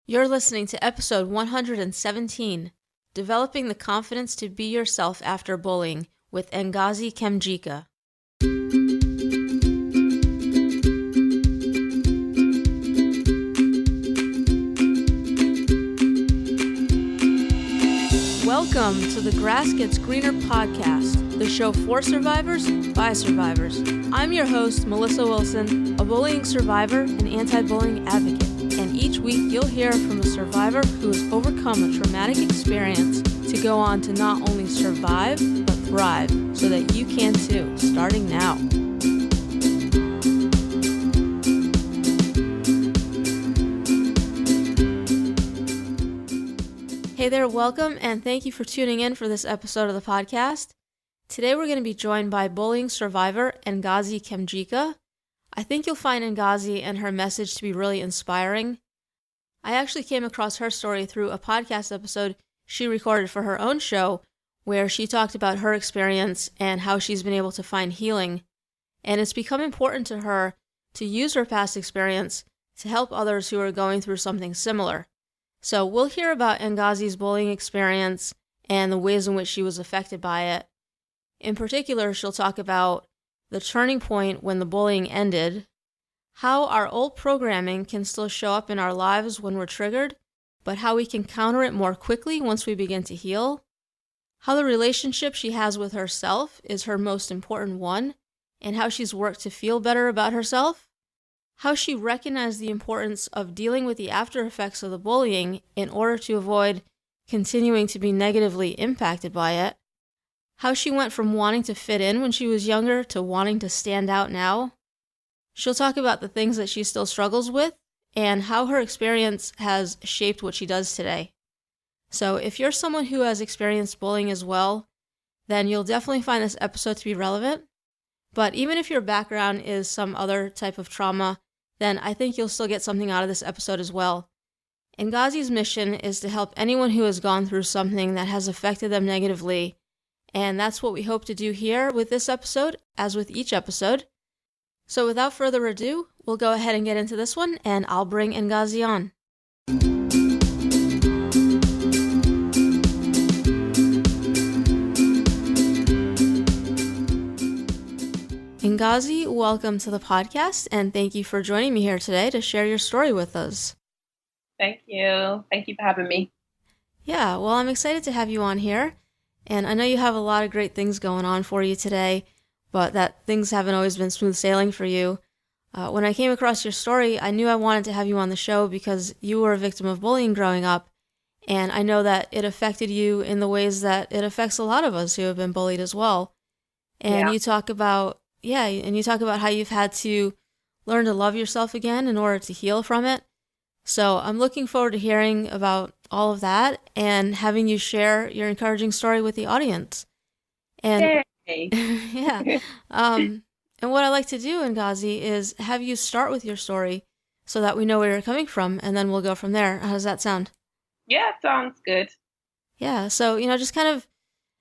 You're listening to episode 117, Developing the Confidence to Be Yourself After Bullying, with Ngozi Kemjika. Welcome to the Grass Gets Greener podcast, the show for survivors by survivors. I'm your host, Melissa Wilson, a bullying survivor and anti-bullying advocate. And each week you'll hear from a survivor who has overcome a traumatic experience to go on to not only survive, but thrive, so that you can too, starting now. Hey there, welcome, and thank you for tuning in for this episode of the podcast. Today we're going to be joined by bullying survivor Ngozi Kemjika. I think you'll find Ngozi and her message to be really inspiring. I actually came across her story through a podcast episode she recorded for her own show, where she talked about her experience and how she's been able to find healing. And it's become important to her to use her past experience to help others who are going through something similar. So we'll hear about Ngozi's bullying experience and the ways in which she was affected by it. In particular, she'll talk about the turning point when the bullying ended, how our old programming can still show up in our lives when we're triggered, but how we can counter it more quickly once we begin to heal, how the relationship she has with herself is her most important one, and how she's worked to feel better about herself, how she recognized the importance of dealing with the after effects of the bullying in order to avoid continuing to be negatively impacted by it, how she went from wanting to fit in when she was younger to wanting to stand out now. She'll talk about the things that she still struggles with and how her experience has shaped what she does today. So if you're someone who has experienced bullying as well, then you'll definitely find this episode to be relevant. But even if your background is some other type of trauma, then I think you'll still get something out of this episode as well. Ngozi's mission is to help anyone who has gone through something that has affected them negatively, and that's what we hope to do here with this episode, as with each episode. So without further ado, we'll go ahead and get into this one, and I'll bring Ngozi on. Ngozi, welcome to the podcast, and thank you for joining me here today to share your story with us. Thank you. Thank you for having me. Yeah, well, I'm excited to have you on here, and I know you have a lot of great things going on for you today, but that things haven't always been smooth sailing for you. When I came across your story, I knew I wanted to have you on the show because you were a victim of bullying growing up, and I know that it affected you in the ways that it affects a lot of us who have been bullied as well. And you talk about how you've had to learn to love yourself again in order to heal from it. So I'm looking forward to hearing about all of that and having you share your encouraging story with the audience. And Yay. yeah. And what I like to do, Ngozi, is have you start with your story so that we know where you're coming from, and then we'll go from there. How does that sound? Yeah, sounds good. Yeah. So, just kind of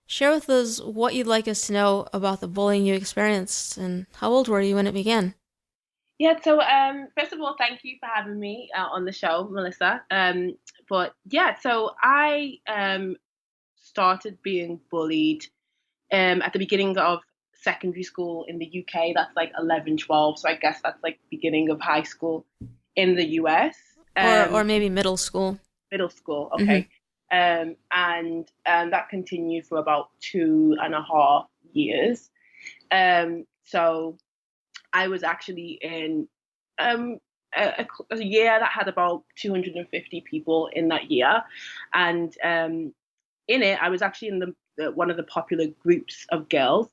share with us what you'd like us to know about the bullying you experienced, and how old were you when it began? Yeah, so first of all, thank you for having me on the show, Melissa. So I started being bullied at the beginning of secondary school in the UK. That's like 11, 12. So I guess that's like beginning of high school in the US. Or maybe middle school. Middle school, okay. Mm-hmm. And that continued for about 2.5 years. So I was actually in a year that had about 250 people in that year. And in it, I was actually in one of the popular groups of girls.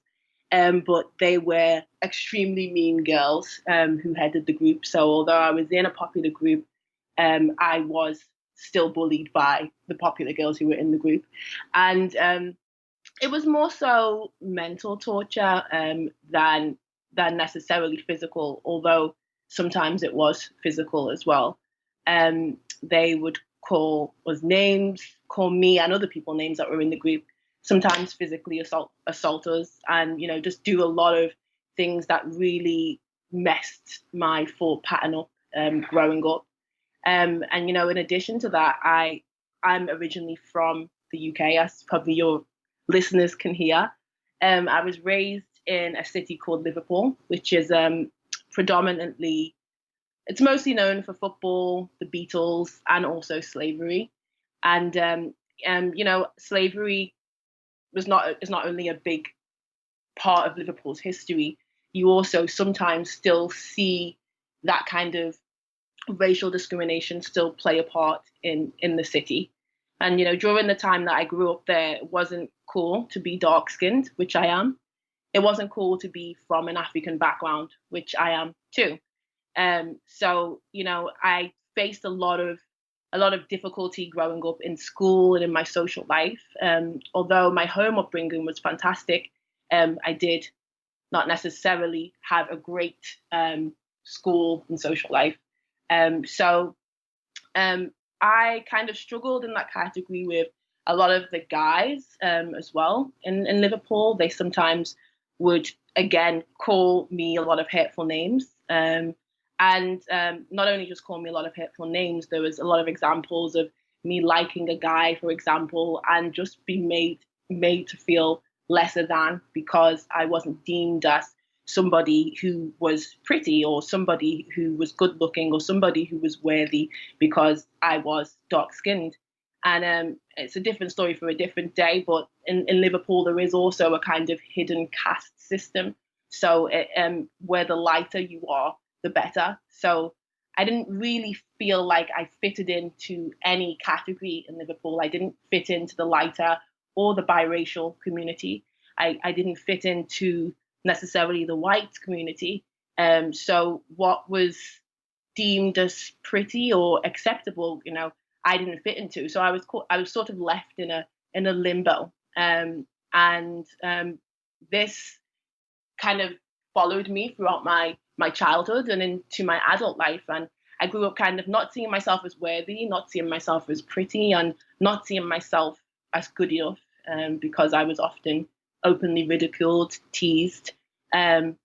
But they were extremely mean girls who headed the group. So although I was in a popular group, I was still bullied by the popular girls who were in the group. And it was more so mental torture than necessarily physical, although sometimes it was physical as well. They would call us names, call me and other people names that were in the group, sometimes physically assault us, and just do a lot of things that really messed my thought pattern up growing up. And in addition to that, I'm originally from the UK, as probably your listeners can hear. I was raised in a city called Liverpool, which is predominantly, it's mostly known for football, the Beatles, and also slavery. And slavery is not only a big part of Liverpool's history. You also sometimes still see that kind of racial discrimination still play a part in the city. And during the time that I grew up there, it wasn't cool to be dark skinned, which I am. It wasn't cool to be from an African background, which I am too. So I faced a lot of difficulty growing up in school and in my social life. Although my home upbringing was fantastic, I did not necessarily have a great school and social life. So I kind of struggled in that category with a lot of the guys as well in Liverpool. They sometimes would, again, call me a lot of hateful names. And not only just call me a lot of hateful names, there was a lot of examples of me liking a guy, for example, and just being made to feel lesser than because I wasn't deemed as somebody who was pretty or somebody who was good looking or somebody who was worthy because I was dark skinned. And it's a different story for a different day, but in Liverpool, there is also a kind of hidden caste system. So where the lighter you are, the better. So I didn't really feel like I fitted into any category in Liverpool. I didn't fit into the lighter or the biracial community. I didn't fit into necessarily the white community. So what was deemed as pretty or acceptable, I didn't fit into. So I was sort of left in a limbo. And this kind of followed me throughout my childhood and into my adult life. And I grew up kind of not seeing myself as worthy, not seeing myself as pretty, and not seeing myself as good enough because I was often openly ridiculed, teased, and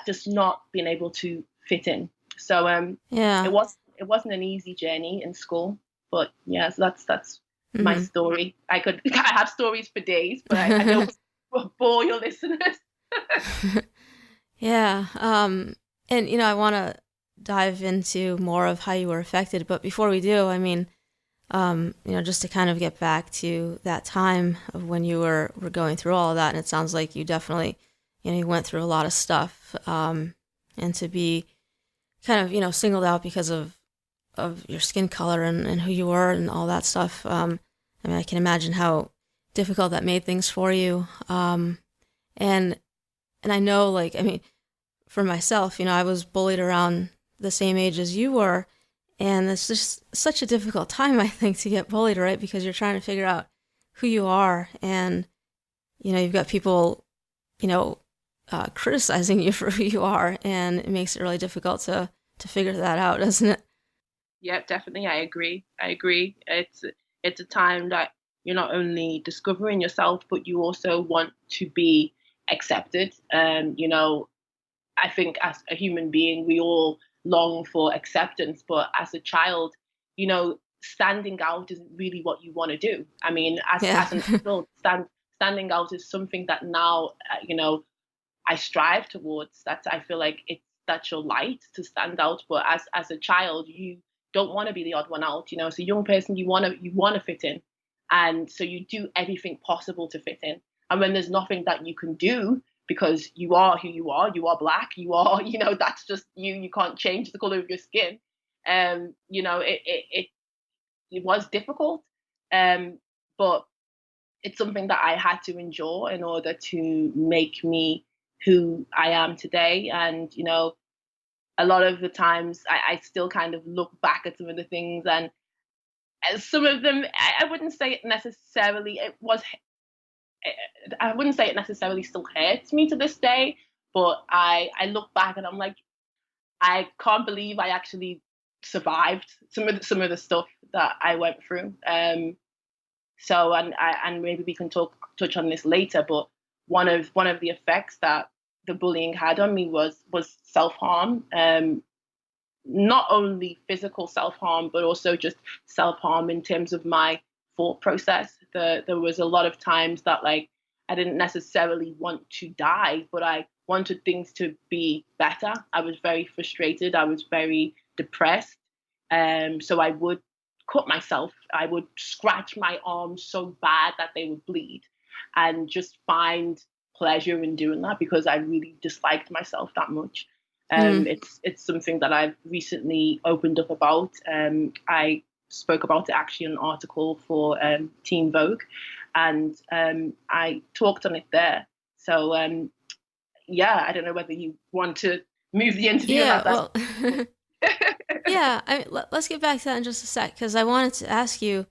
just not being able to fit in. So it wasn't an easy journey in school, but yeah, so that's my story. I have stories for days, but I don't bore your listeners. Yeah. And I want to dive into more of how you were affected, but before we do, I mean, just to kind of get back to that time of when you were going through all of that, and it sounds like you definitely, you went through a lot of stuff, and to be kind of, singled out because of your skin color and who you were and all that stuff. I mean, I can imagine how difficult that made things for you. And I know, like, I mean, for myself, I was bullied around the same age as you were. And it's just such a difficult time, I think, to get bullied, right? Because you're trying to figure out who you are. And, you've got people, criticizing you for who you are. And it makes it really difficult to figure that out, doesn't it? Yeah, definitely. I agree. It's a time that you're not only discovering yourself, but you also want to be accepted. I think as a human being, we all long for acceptance, but as a child, standing out isn't really what you want to do. I mean, as an adult, standing out is something that now, I strive towards. I feel like that's your light to stand out. But as a child, you don't want to be the odd one out. As a young person, you want to fit in, and so you do everything possible to fit in. And when there's nothing that you can do because you are who you are Black, that's just you. You can't change the color of your skin. It was difficult, but it's something that I had to endure in order to make me who I am today. And, a lot of the times I still kind of look back at some of the things, and some of them, I wouldn't say it necessarily, I wouldn't say it necessarily still hurts me to this day, but I look back and I'm like, I can't believe I actually survived some of the stuff that I went through. So, and maybe we can touch on this later, but one of the effects that the bullying had on me was self-harm. not only physical self-harm, but also just self-harm in terms of my thought process. There was a lot of times that like I didn't necessarily want to die, but I wanted things to be better. I was very frustrated. I was very depressed. So I would cut myself. I would scratch my arms so bad that they would bleed and just find pleasure in doing that because I really disliked myself that much. Mm. It's something that I've recently opened up about. I spoke about it actually in an article for Teen Vogue, and I talked on it there. So yeah, I don't know whether you want to move the interview Yeah, about well, that. yeah, let's get back to that in just a sec, because I wanted to ask you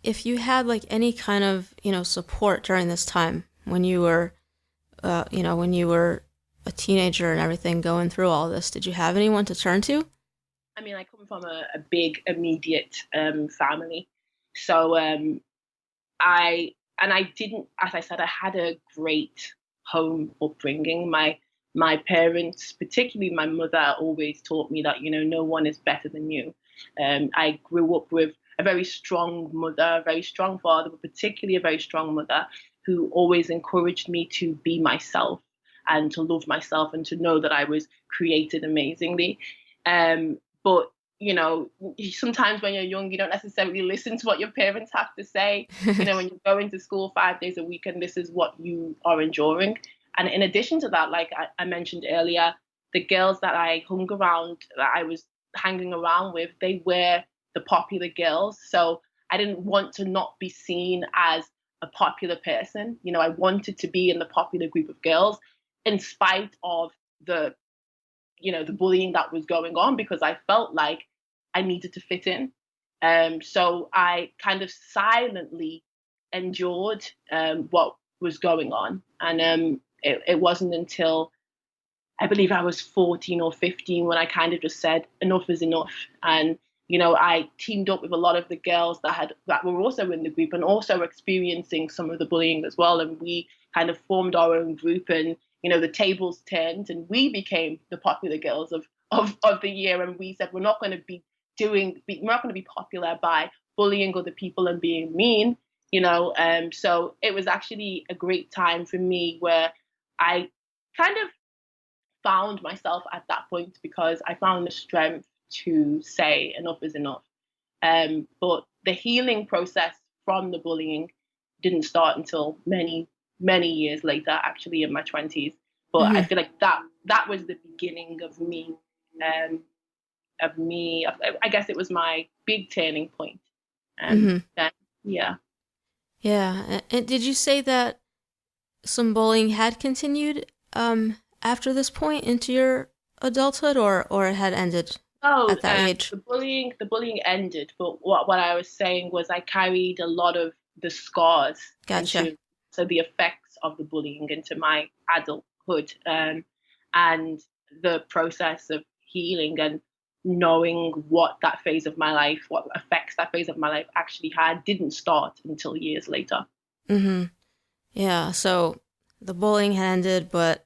if you had like any kind of, support during this time when you were, when you were a teenager and everything going through all this. Did you have anyone to turn to? I mean, I come from a big immediate family, so I didn't, as I said, I had a great home upbringing. My parents, particularly my mother, always taught me that no one is better than you. I grew up with a very strong mother, a very strong father, but particularly a very strong mother who always encouraged me to be myself and to love myself and to know that I was created amazingly. But sometimes when you're young, you don't necessarily listen to what your parents have to say. When you're going to school 5 days a week and this is what you are enduring. And in addition to that, like I mentioned earlier, the girls that I hung around, that I was hanging around with, they were the popular girls. So I didn't want to not be seen as a popular person. I wanted to be in the popular group of girls in spite of the bullying that was going on because I felt like I needed to fit in. So I kind of silently endured what was going on. And it wasn't until I believe I was 14 or 15 when I kind of just said, enough is enough. And, I teamed up with a lot of the girls that were also in the group and also experiencing some of the bullying as well. And we kind of formed our own group and, the tables turned and we became the popular girls of the year. And we said, we're not going to be popular by bullying other people and being mean, so it was actually a great time for me where I kind of found myself at that point because I found the strength to say enough is enough. But the healing process from the bullying didn't start until many, many years later, actually in my 20s. But I Mm-hmm. feel like that was the beginning of me. I guess it was my big turning point. Mm-hmm. Then, yeah. Yeah. And did you say that some bullying had continued after this point into your adulthood, or it had ended Oh, at that age? the bullying ended, but what I was saying was I carried a lot of the scars Gotcha. into so the effects of the bullying into my adulthood, and the process of healing and knowing what that phase of my life, what effects that phase of my life actually had, didn't start until years later. Mm-hmm. Yeah. So the bullying had ended, but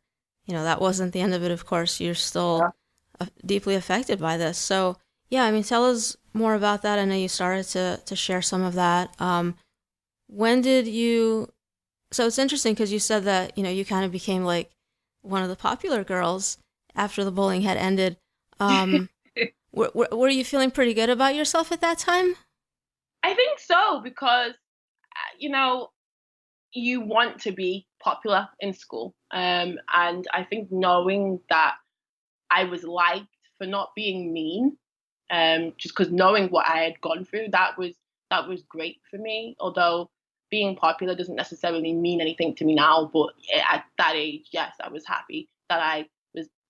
that wasn't the end of it. Of course, you're still Yeah. deeply affected by this. So yeah, I mean, tell us more about that. I know you started to share some of that. When did you? So it's interesting because you said that you kind of became like one of the popular girls after the bullying had ended. Um, were you feeling pretty good about yourself at that time? I think so because you know you want to be popular in school. And I think knowing that I was liked for not being mean, just because knowing what I had gone through, that was great for me. Although being popular doesn't necessarily mean anything to me now, but at that age, yes, I was happy that I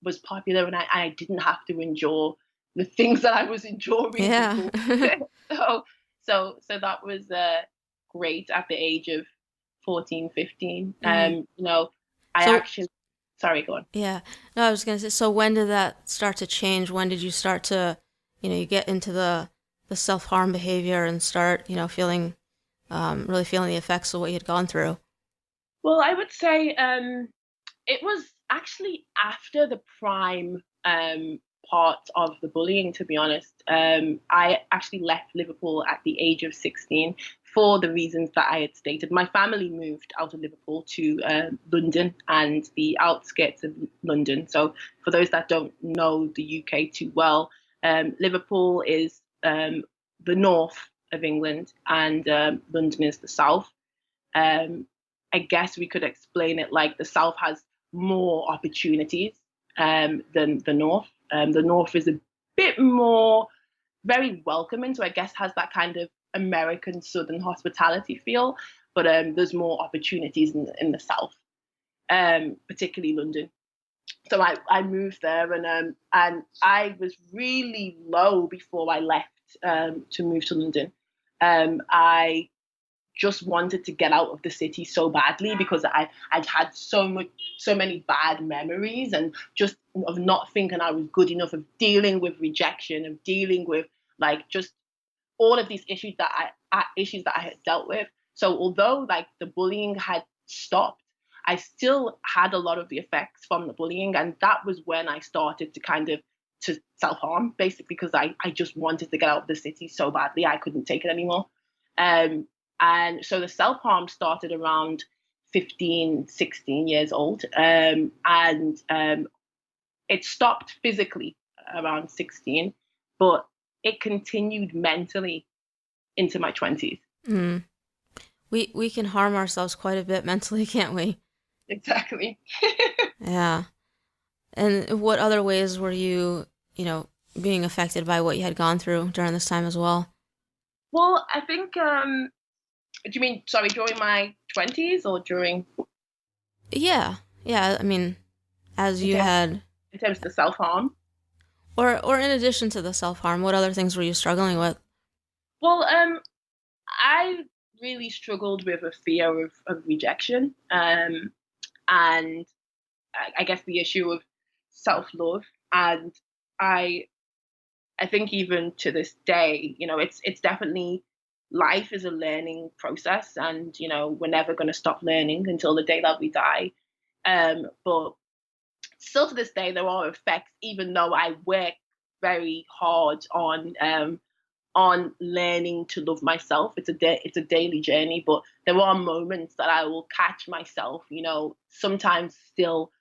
was popular and I didn't have to endure the things that I was enduring Yeah. before. so so that was great at the age of 14, 15. Hmm. I So actually, sorry, go on. yeah, no, I was gonna say. So when did that start to change? When did you start to, you get into the self harm behavior and start, feeling, really feeling the effects of what you had gone through? Well, I would say it was actually after the prime part of the bullying, to be honest. I actually left Liverpool at the age of 16 for the reasons that I had stated. My family moved out of Liverpool to London and the outskirts of London. So for those that don't know the UK too well, Liverpool is the north of England, and London is the south. I guess we could explain it like the south has more opportunities than the north. The north is a bit more very welcoming, so I guess has that kind of American southern hospitality feel. But there's more opportunities in the south, particularly London. So I moved there, and I was really low before I left to move to London. I just wanted to get out of the city so badly because I'd had so many bad memories, and just of not thinking I was good enough, of dealing with rejection, of dealing with like just all of these issues that I had dealt with. So although like the bullying had stopped, I still had a lot of the effects from the bullying, and that was when I started to kind of to self-harm, basically, because I just wanted to get out of the city so badly. I couldn't take it anymore. And so the self-harm started around 15, 16 years old. And it stopped physically around 16, but it continued mentally into my 20s. Mm. We can harm ourselves quite a bit mentally, can't we? Exactly. Yeah. And what other ways were you, being affected by what you had gone through during this time as well? Well, I think, do you mean, sorry, during my 20s or during? Yeah. Yeah. I mean, as you had, in terms of the self-harm? or in addition to the self-harm, what other things were you struggling with? Well, I really struggled with a fear of rejection, and I guess the issue of self-love. And I I think even to this day, it's definitely life is a learning process, and we're never going to stop learning until the day that we die. But still to this day, there are effects, even though I work very hard on learning to love myself. It's a daily journey, but there are moments that I will catch myself, sometimes still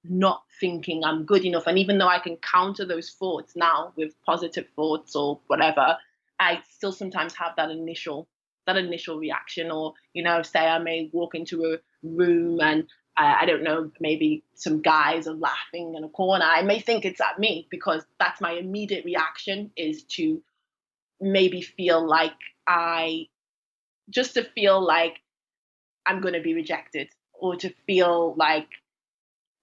not thinking I'm good enough. And even though I can counter those thoughts now with positive thoughts or whatever, I still sometimes have that initial reaction. Or, say I may walk into a room and I don't know, maybe some guys are laughing in a corner. I may think it's at me because that's my immediate reaction, is to maybe feel like to feel like I'm going to be rejected, or to feel like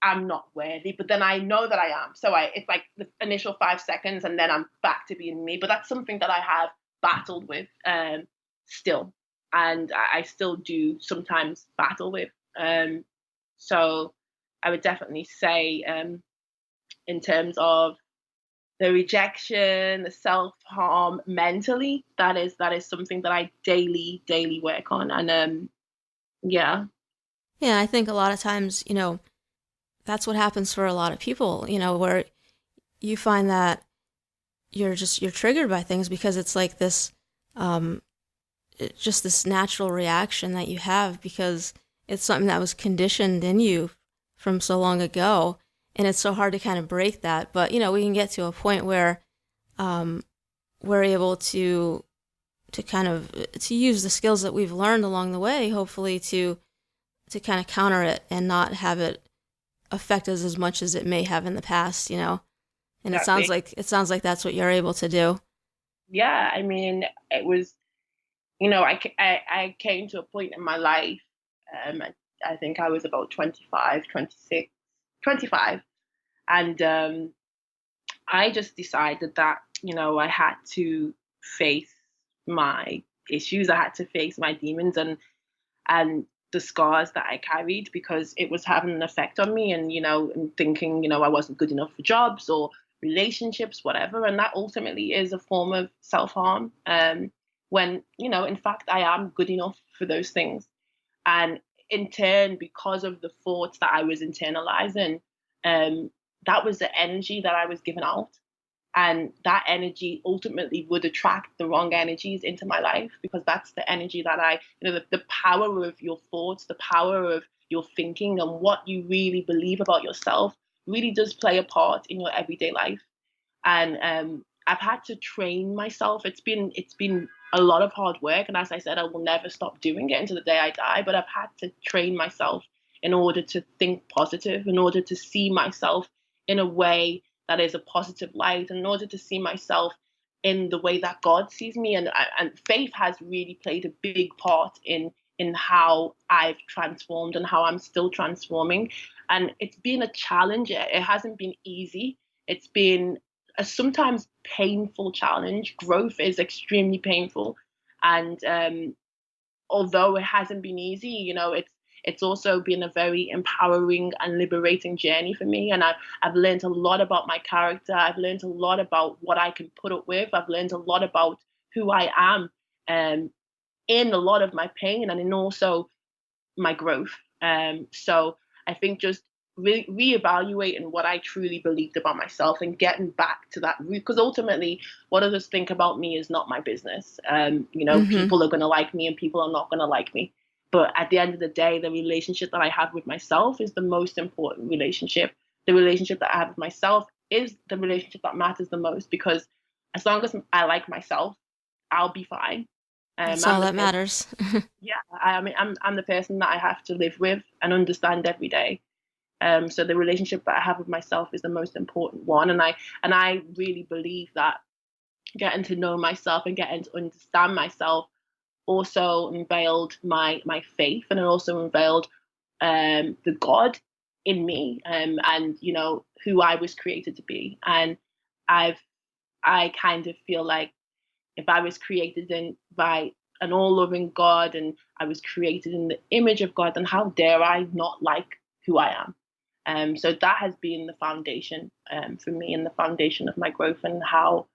I'm not worthy. But then I know that I am. So it's like the initial 5 seconds and then I'm back to being me. But that's something that I have battled with still. And I still do sometimes battle with. So I would definitely say in terms of the rejection, the self-harm mentally, that is something that I daily work on. And yeah. Yeah, I think a lot of times, that's what happens for a lot of people, where you find that you're triggered by things because it's like this, just this natural reaction that you have because it's something that was conditioned in you from so long ago. And it's so hard to kind of break that. But, we can get to a point where we're able to kind of to use the skills that we've learned along the way, hopefully to kind of counter it and not have it affect us as much as it may have in the past, And Exactly. it sounds like that's what you're able to do. Yeah, I mean, it was, I came to a point in my life, I think I was about 25, 26, 25. And I just decided that, I had to face my issues. I had to face my demons and the scars that I carried, because it was having an effect on me, and thinking, I wasn't good enough for jobs or relationships, whatever. And that ultimately is a form of self-harm. When, in fact, I am good enough for those things. And in turn, because of the thoughts that I was internalizing, that was the energy that I was giving out. And that energy ultimately would attract the wrong energies into my life, because that's the energy that the power of your thoughts, the power of your thinking, and what you really believe about yourself really does play a part in your everyday life. And I've had to train myself. It's been a lot of hard work, and as I said, I will never stop doing it until the day I die. But I've had to train myself in order to think positive, in order to see myself in a way that is a positive light, in order to see myself in the way that God sees me. And faith has really played a big part in how I've transformed and how I'm still transforming. And it's been a challenge. It hasn't been easy. It's been a sometimes painful challenge. Growth is extremely painful, and although it hasn't been easy, it's also been a very empowering and liberating journey for me. And I've learned a lot about my character. I've learned a lot about what I can put up with. I've learned a lot about who I am, in a lot of my pain and in also my growth. So I think just reevaluating what I truly believed about myself and getting back to that root, because ultimately what others think about me is not my business. Mm-hmm. People are going to like me and people are not going to like me. But at the end of the day, the relationship that I have with myself is the most important relationship. The relationship that I have with myself is the relationship that matters the most, because as long as I like myself, I'll be fine. That's I'm all the that person. matters. Yeah, I mean, I'm the person that I have to live with and understand every day. So the relationship that I have with myself is the most important one, and I really believe that getting to know myself and getting to understand myself also unveiled my faith, and it also unveiled the God in me, and who I was created to be. And I've I kind of feel like if I was created by an all-loving God and I was created in the image of God, then how dare I not like who I am? So that has been the foundation for me, and the foundation of my growth, and how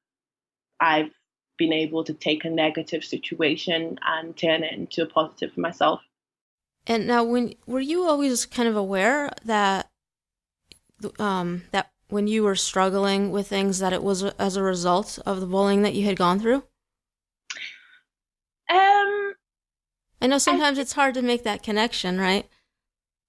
I've been able to take a negative situation and turn it into a positive for myself. And now, when were you always kind of aware that when you were struggling with things, that it was as a result of the bullying that you had gone through? Um, I know I sometimes it's hard to make that connection, right?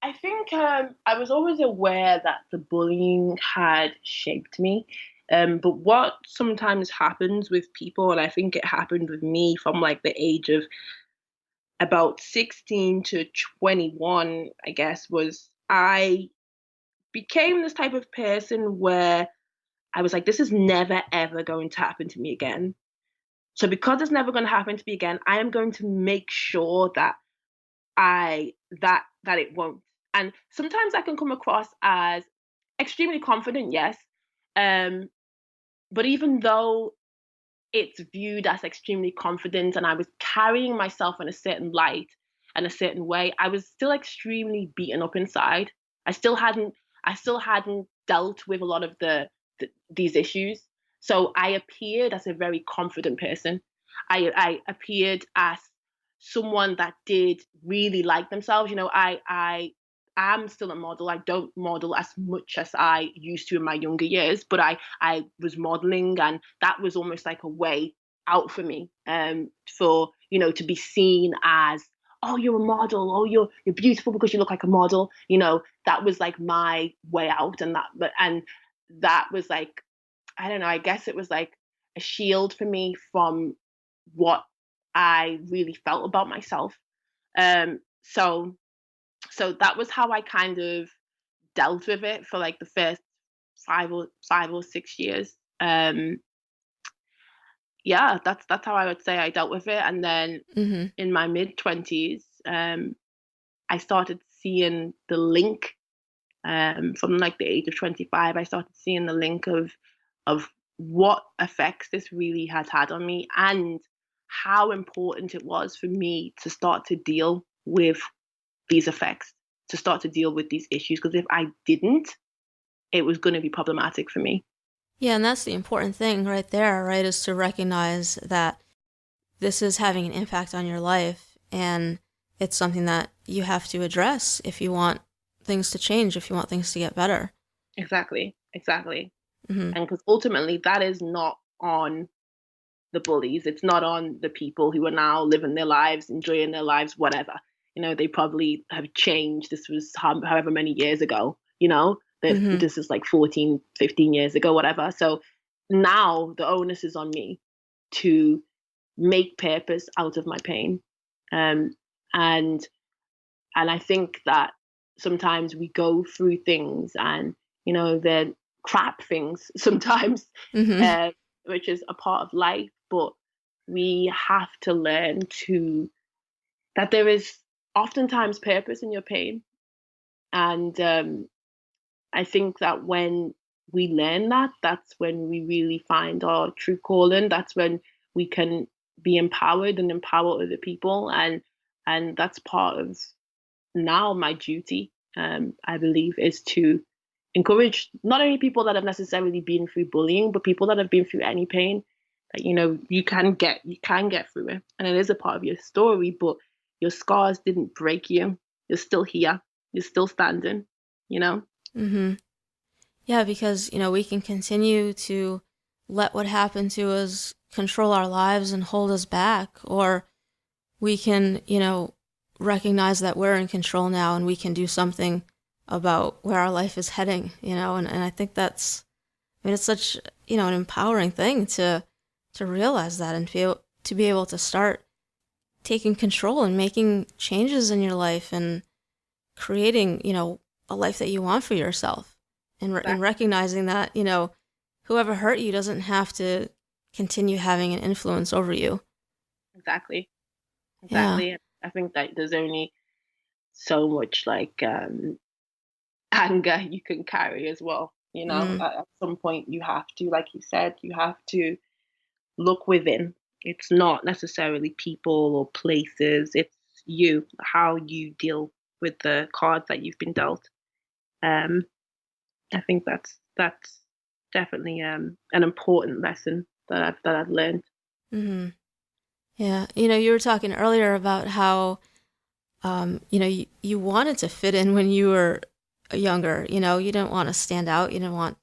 I think I was always aware that the bullying had shaped me. But what sometimes happens with people, and I think it happened with me from like the age of about 16 to 21, I guess, was I became this type of person where I was like, this is never ever going to happen to me again. So because it's never going to happen to me again, I am going to make sure that I that it won't. And sometimes I can come across as extremely confident, yes. Um, but even though it's viewed as extremely confident and I was carrying myself in a certain light and a certain way, I was still extremely beaten up inside. I still hadn't I still hadn't dealt with a lot of these issues. So I appeared as a very confident person. I appeared as someone that did really like themselves. I am still a model. I don't model as much as I used to in my younger years, but I was modeling, and that was almost like a way out for me, for to be seen as, oh, you're a model, oh, you're beautiful because you look like a model. That was like my way out, and that was like, I don't know, I guess it was like a shield for me from what I really felt about myself. So that was how I kind of dealt with it for like the first 5 or 6 years. Yeah, that's how I would say I dealt with it. And then Mm-hmm. in my mid 20s, I started seeing the link, from like the age of 25. I started seeing the link of what effects this really has had on me, and how important it was for me to start to deal with these effects, to start to deal with these issues. Because if I didn't, it was going to be problematic for me. Yeah, and that's the important thing right there, right? Is to recognize that this is having an impact on your life, and it's something that you have to address if you want things to change, if you want things to get better. Exactly, exactly. Mm-hmm. And because ultimately that is not on the bullies. It's not on the people who are now living their lives, enjoying their lives, whatever. They probably have changed. This was however many years ago, that Mm-hmm. this is like 14, 15 years ago, whatever. So now the onus is on me to make purpose out of my pain. Um, and and I think that sometimes we go through things and, they're crap things sometimes, Mm-hmm. uh, which is a part of life. But we have to learn that there is oftentimes purpose in your pain. And I think that when we learn that, that's when we really find our true calling. That's when we can be empowered and empower other people. And that's part of now my duty, I believe, is to encourage not only people that have necessarily been through bullying, but people that have been through any pain. That you can get through it, and it is a part of your story. But your scars didn't break you. You're still here. You're still standing. You know. Mm-hmm. Yeah, because, we can continue to let what happened to us control our lives and hold us back, or we can, recognize that we're in control now and we can do something about where our life is heading, and I think it's such, an empowering thing to realize that and to be able to start taking control and making changes in your life and creating, a life that you want for yourself and Exactly. recognizing that, whoever hurt you doesn't have to continue having an influence over you. Exactly. Yeah. Exactly. I think that there's only so much like anger you can carry as well. Mm, At some point you have to, like you said, you have to look within. It's not necessarily people or places, it's you, how you deal with the cards that you've been dealt. Um, I think that's definitely an important lesson that I've learned. mm-hmm. Yeah. You were talking earlier about how, you wanted to fit in when you were younger. You didn't want to stand out. You didn't want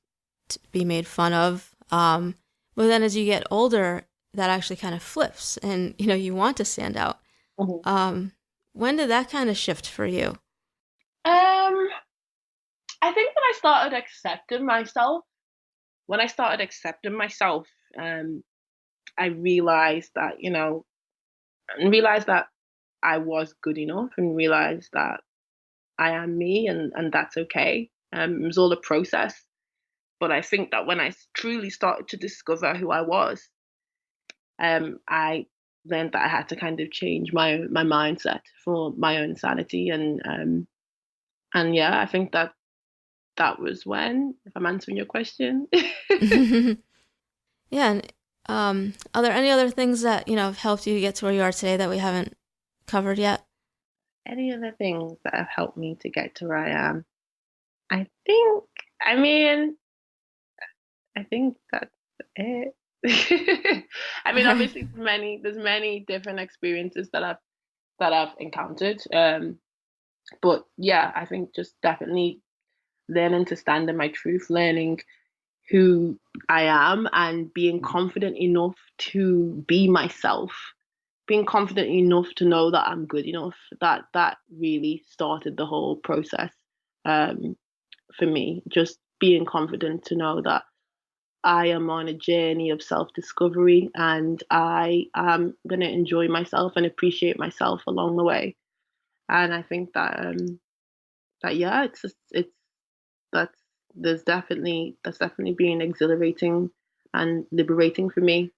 to be made fun of. But then as you get older, that actually kind of flips and, you want to stand out. Mhm. Um, when did that kind of shift for you? Um, I think when I started accepting myself, um, I realized that, and realized that I was good enough and realized that I am me and that's okay. It was all a process. But I think that when I truly started to discover who I was, I learned that I had to kind of change my mindset for my own sanity. And yeah, I think that was when, if I'm answering your question. Yeah, and are there any other things that, have helped you get to where you are today that we haven't covered yet? Any other things that have helped me to get to where I am? I think, I mean, I think that's it. I mean, obviously, there's many different experiences that I've encountered. But yeah, I think just definitely learning to stand in my truth, learning who I am, and being confident enough to be myself, being confident enough to know that I'm good enough. That really started the whole process, um, for me. Just being confident to know that I am on a journey of self discovery and I am going to enjoy myself and appreciate myself along the way. And I think that yeah, it's that's that's definitely been exhilarating and liberating for me.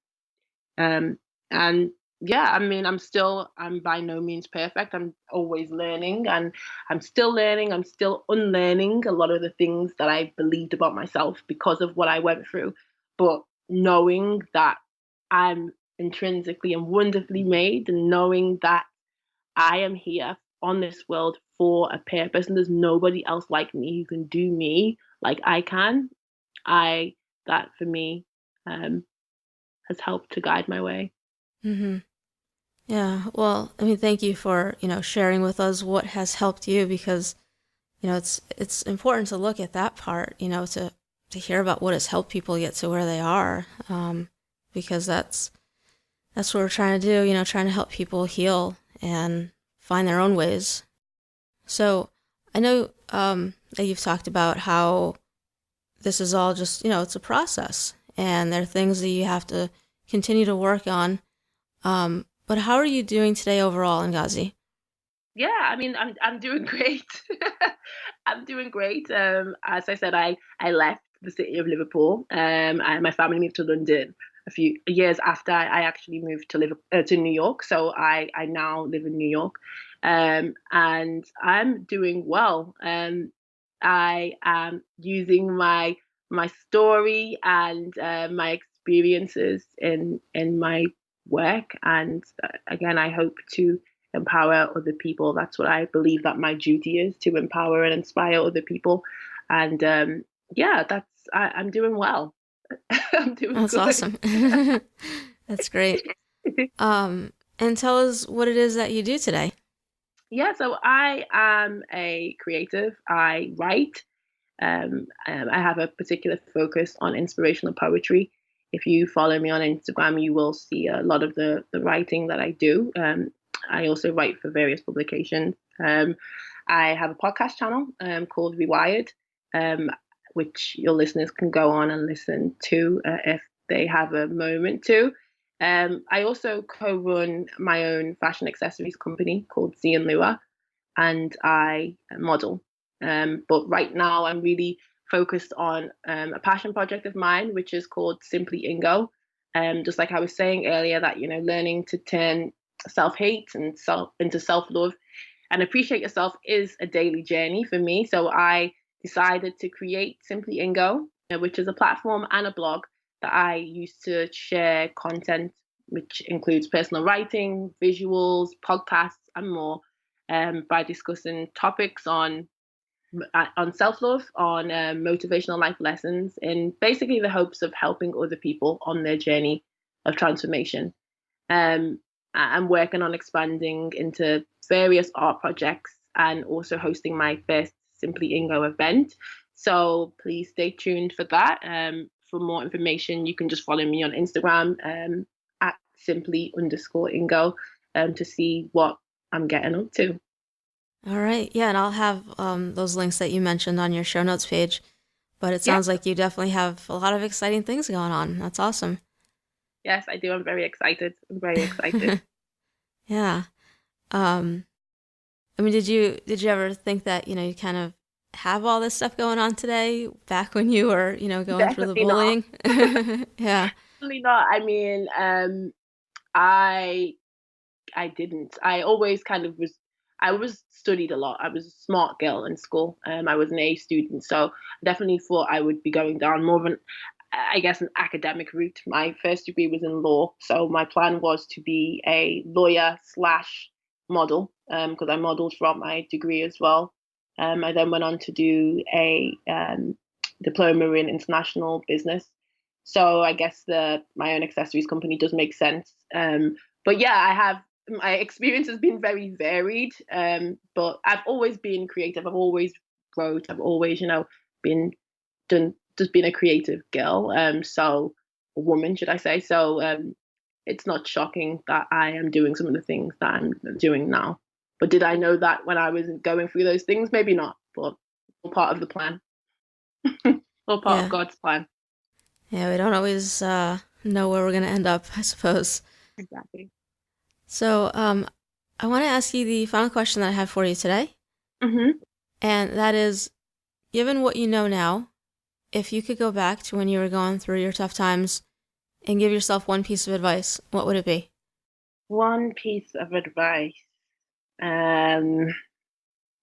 Um, and yeah, I mean, I'm by no means perfect. I'm always learning and I'm still learning. I'm still unlearning a lot of the things that I believed about myself because of what I went through. But knowing that I'm intrinsically and wonderfully made, and knowing that I am here on this world for a purpose and there's nobody else like me who can do me like I can, I that for me um, has helped to guide my way. Mm-hmm. Yeah, well, I mean, thank you for, sharing with us what has helped you because, it's important to look at that part, to hear about what has helped people get to where they are, because that's what we're trying to do, trying to help people heal and find their own ways. So I know that you've talked about how this is all just, it's a process, and there are things that you have to continue to work on. But how are you doing today overall, Ngozi? Yeah, I mean, I'm doing great. I'm doing great. As I said, I left the city of Liverpool. And my family moved to London a few years after I actually moved to New York. So I now live in New York, and I'm doing well. I am using my story and my experiences in my work, and again, I hope to empower other people. That's what I believe that my duty is, to empower and inspire other people. And yeah, I'm doing well. I'm doing That's good. awesome. That's great. And tell us what it is that you do today. Yeah, so I am a creative. I write. I have a particular focus on inspirational poetry. If you follow me on Instagram, you will see a lot of the writing that I do. I also write for various publications. I have a podcast channel called Rewired, um, which your listeners can go on and listen to if they have a moment to. I also co-run my own fashion accessories company called Z and Lua, and I model. But right now, I'm really focused on a passion project of mine, which is called Simply Ingo. Just like I was saying earlier, that learning to turn self-hate and self into self-love and appreciate yourself is a daily journey for me. So I decided to create Simply Ingo, which is a platform and a blog that I use to share content, which includes personal writing, visuals, podcasts, and more, by discussing topics on self-love, on motivational life lessons, in basically the hopes of helping other people on their journey of transformation. I'm working on expanding into various art projects and also hosting my first Simply Ingo event. So please stay tuned for that. For more information, you can just follow me on Instagram at simply_Ingo to see what I'm getting up to. All right. Yeah, and I'll have those links that you mentioned on your show notes page. But it Yeah. sounds like you definitely have a lot of exciting things going on. That's awesome. Yes, I do. I'm very excited. I'm very excited. Yeah. Um, I mean, did you ever think that, you kind of have all this stuff going on today back when you were, going through the Definitely not. bullying? Yeah. Definitely not. I mean, I I didn't. I always kind of was. I was studied a lot. I was a smart girl in school. I was an A student, so I definitely thought I would be going down more of an, I guess, an academic route. My first degree was in law, so my plan was to be a lawyer slash model, because I modeled throughout my degree as well. I then went on to do a diploma in international business. So I guess my own accessories company does make sense. But yeah, my experience has been very varied. But I've always been creative. I've always wrote. I've always, been done just being a creative girl. So a woman, should I say? So it's not shocking that I am doing some of the things that I'm doing now. But did I know that when I was going through those things? Maybe not, but all part of the plan. All part of Yeah. God's plan. Yeah, we don't always know where we're going to end up, I suppose. Exactly. So, I want to ask you the final question that I have for you today. Hmm. And that is, given what you know now, if you could go back to when you were going through your tough times and give yourself one piece of advice, what would it be? One piece of advice. Um,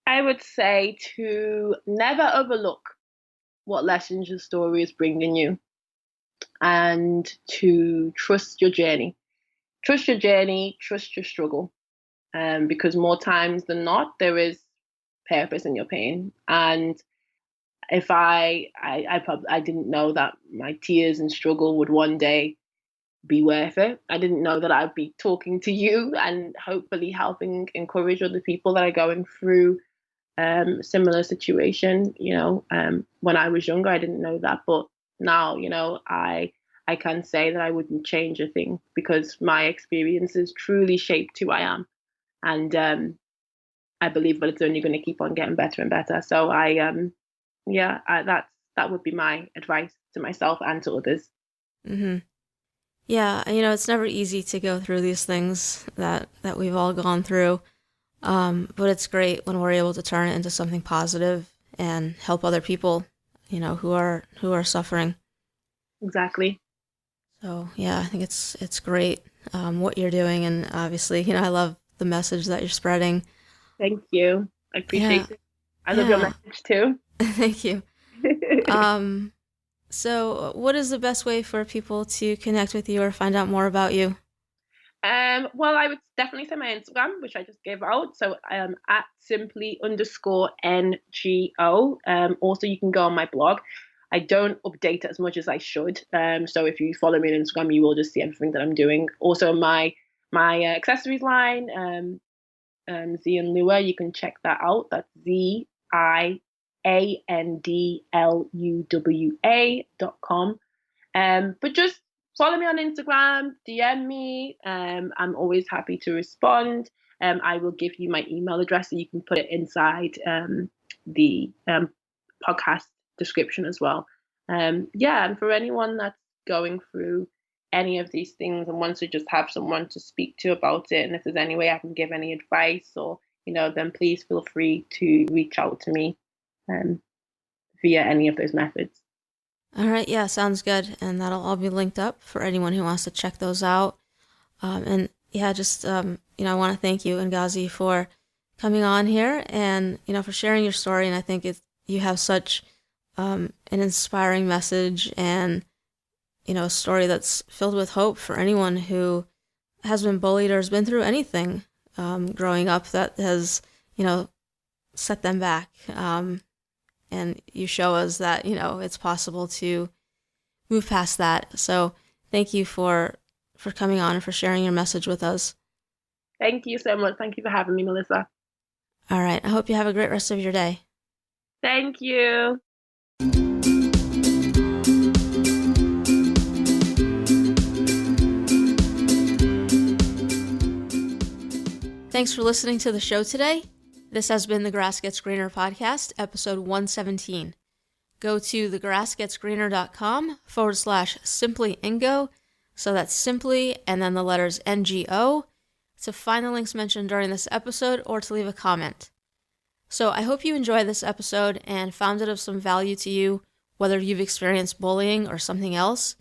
I would say to never overlook what lessons your story is bringing you, and to trust your journey. Trust your journey, trust your struggle. Because more times than not, there is purpose in your pain. And if I didn't know that my tears and struggle would one day be worth it. I didn't know that I'd be talking to you and hopefully helping encourage other people that are going through similar situation. When I was younger, I didn't know that, but now, I can say that I wouldn't change a thing because my experiences truly shaped who I am, and I believe that it's only going to keep on getting better and better. So that would be my advice to myself and to others. Mm-hmm. Yeah, it's never easy to go through these things that we've all gone through. But it's great when we're able to turn it into something positive and help other people, who are suffering. Exactly. So yeah, I think it's great what you're doing, and obviously, I love the message that you're spreading. Thank you. I Yeah, appreciate it. I love your message too. Thank you. So what is the best way for people to connect with you or find out more about you? Well, I would definitely say my Instagram, which I just gave out. So at simply_NGO. Also, you can go on my blog. I don't update it as much as I should. So if you follow me on Instagram, you will just see everything that I'm doing. Also, my accessories line, Z and Lua, you can check that out. That's ZIANDLUWA.com. But just follow me on Instagram, DM me. I'm always happy to respond. I will give you my email address so you can put it inside the podcast description as well. And for anyone that's going through any of these things and wants to just have someone to speak to about it, and if there's any way I can give any advice or, then please feel free to reach out to me via any of those methods. All right, yeah, sounds good. And that'll all be linked up for anyone who wants to check those out. And yeah, just, I want to thank you, Ngozi, for coming on here and, for sharing your story. And I think you have such an inspiring message and, a story that's filled with hope for anyone who has been bullied or has been through anything growing up that has, set them back. And you show us that, it's possible to move past that. So thank you for coming on and for sharing your message with us. Thank you so much. Thank you for having me, Melissa. All right. I hope you have a great rest of your day. Thank you. Thanks for listening to the show today. This has been the Grass Gets Greener podcast, episode 117. Go to thegrassgetsgreener.com/simplyngo, so that's simply and then the letters NGO, to find the links mentioned during this episode or to leave a comment. So I hope you enjoyed this episode and found it of some value to you, whether you've experienced bullying or something else.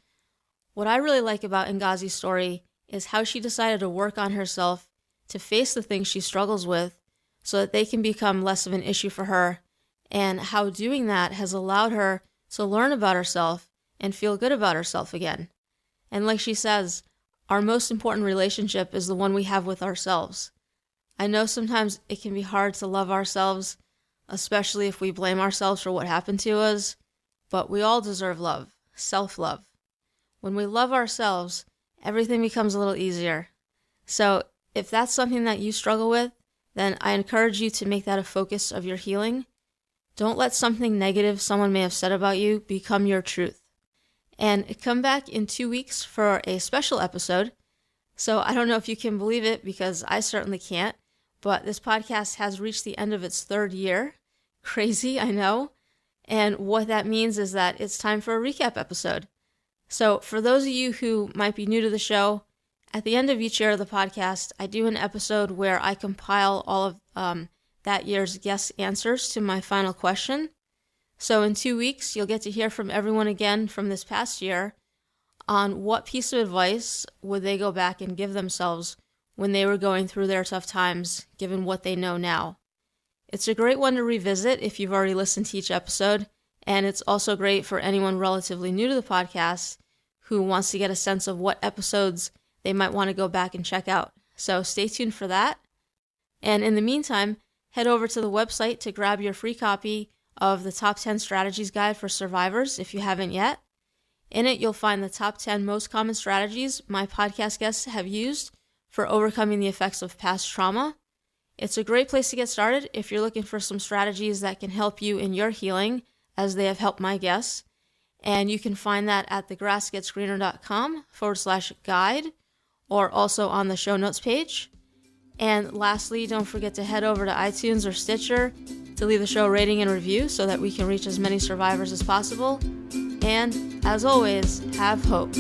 What I really like about Ngozi's story is how she decided to work on herself to face the things she struggles with so that they can become less of an issue for her, and how doing that has allowed her to learn about herself and feel good about herself again. And like she says, our most important relationship is the one we have with ourselves. I know sometimes it can be hard to love ourselves, especially if we blame ourselves for what happened to us, but we all deserve love, self-love. When we love ourselves, everything becomes a little easier. So if that's something that you struggle with, then I encourage you to make that a focus of your healing. Don't let something negative someone may have said about you become your truth. And come back in 2 weeks for a special episode. So I don't know if you can believe it, because I certainly can't, but this podcast has reached the end of its 3rd year. Crazy, I know. And what that means is that it's time for a recap episode. So for those of you who might be new to the show, at the end of each year of the podcast, I do an episode where I compile all of that year's guest answers to my final question. So in 2 weeks, you'll get to hear from everyone again from this past year on what piece of advice would they go back and give themselves when they were going through their tough times, given what they know now. It's a great one to revisit if you've already listened to each episode, and it's also great for anyone relatively new to the podcast who wants to get a sense of what episodes they might want to go back and check out. So stay tuned for that. And in the meantime, head over to the website to grab your free copy of the Top 10 Strategies Guide for Survivors if you haven't yet. In it, you'll find the top 10 most common strategies my podcast guests have used for overcoming the effects of past trauma. It's a great place to get started if you're looking for some strategies that can help you in your healing, as they have helped my guests. And you can find that at thegrassgetsgreener.com/guide, or also on the show notes page. And lastly, don't forget to head over to iTunes or Stitcher to leave the show rating and review so that we can reach as many survivors as possible. And as always, have hope.